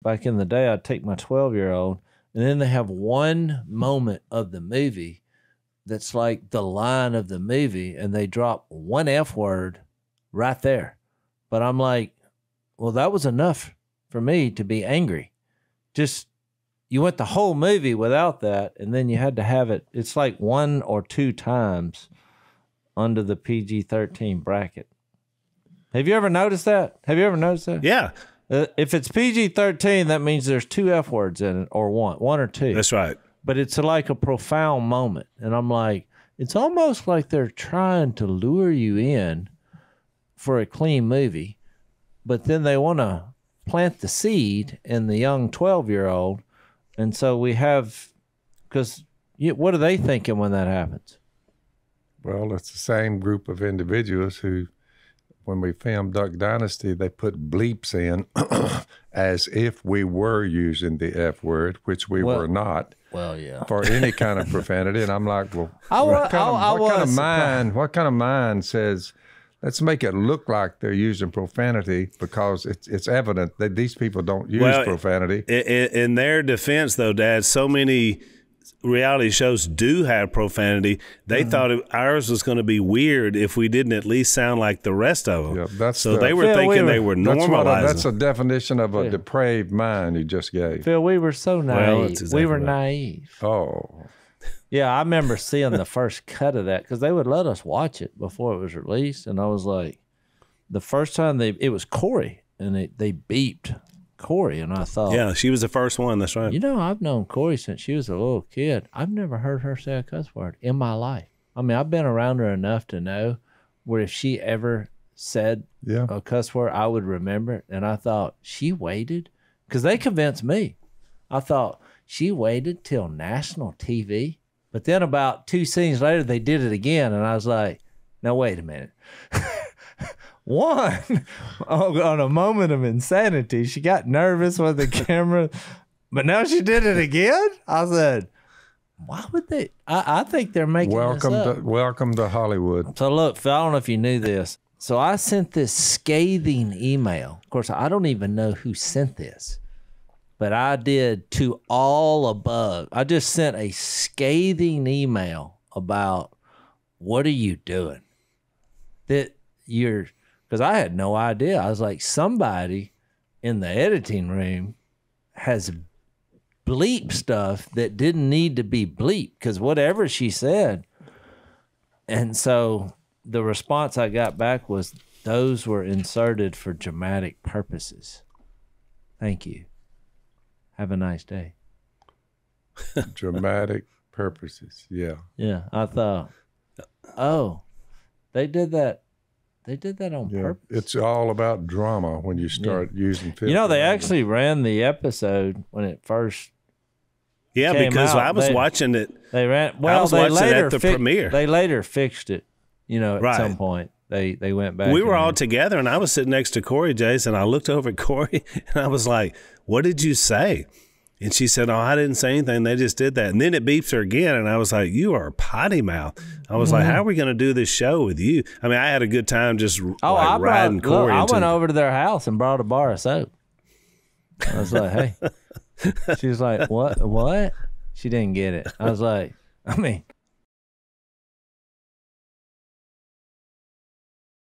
back in the day, I'd take my 12-year-old, and then they have one moment of the movie that's like the line of the movie, and they drop one F word right there. But I'm like, well, that was enough for me to be angry. Just, you went the whole movie without that, and then you had to have it. It's like 1 or 2 times under the PG-13 bracket. Have you ever noticed that? Yeah. If it's PG-13, that means there's 2 F words in it, or one or 2. That's right. But it's like a profound moment. And I'm like, it's almost like they're trying to lure you in for a clean movie, but then they want to plant the seed in the young 12-year-old. And so we have, because what are they thinking when that happens? Well, it's the same group of individuals who, when we filmed Duck Dynasty, they put bleeps in as if we were using the F word, which we were not. Well, yeah. For any kind of profanity. And I'm like, well, what kind of mind says, let's make it look like they're using profanity, because it's evident that these people don't use profanity. In their defense, though, Dad, so many reality shows do have profanity. They thought ours was going to be weird if we didn't at least sound like the rest of them. Yeah, they were thinking they were normalizing. That's a definition of a depraved mind you just gave. Phil, we were so naive. Exactly we were naive. Oh. Yeah, I remember seeing the first cut of that, because they would let us watch it before it was released. And I was like, the first time it was Corey, and they beeped Corey, and I thought, yeah, she was the first one. That's right. You know, I've known Corey since she was a little kid. I've never heard her say a cuss word in my life. I mean, I've been around her enough to know where if she ever said a cuss word, I would remember it. And I thought, she waited? Because they convinced me. I thought, she waited till national TV? But then about 2 scenes later, they did it again, and I was like, now, wait a minute. One, on a moment of insanity, she got nervous with the camera, but now she did it again? I said, why would they? I think they're making this up. Welcome to Hollywood. So look, Phil, I don't know if you knew this. So I sent this scathing email. Of course, I don't even know who sent this, but I did to all above. I just sent a scathing email about, what are you doing? Because I had no idea. I was like, somebody in the editing room has bleep stuff that didn't need to be bleeped, because whatever she said. And so the response I got back was, those were inserted for dramatic purposes. Thank you. Have a nice day. Dramatic purposes, yeah. Yeah, I thought, oh, they did that. They did that on purpose. It's all about drama when you start using filter. You know, they actually ran the episode when it first came because out. I was watching it. They ran. I was watching it at the premiere. They later fixed it. You know, at some point they went back. We were all together, and I was sitting next to Corey, Jason. I looked over at Corey, and I was like, "What did you say?" And she said, "Oh, I didn't say anything. They just did that." And then it beeps her again, and I was like, "You are a potty mouth." I was like, "How are we going to do this show with you?" I mean, I had a good time just riding Corey. I went over to their house and brought a bar of soap. I was like, "Hey," she was like, "What? What?" She didn't get it. I was like, I mean,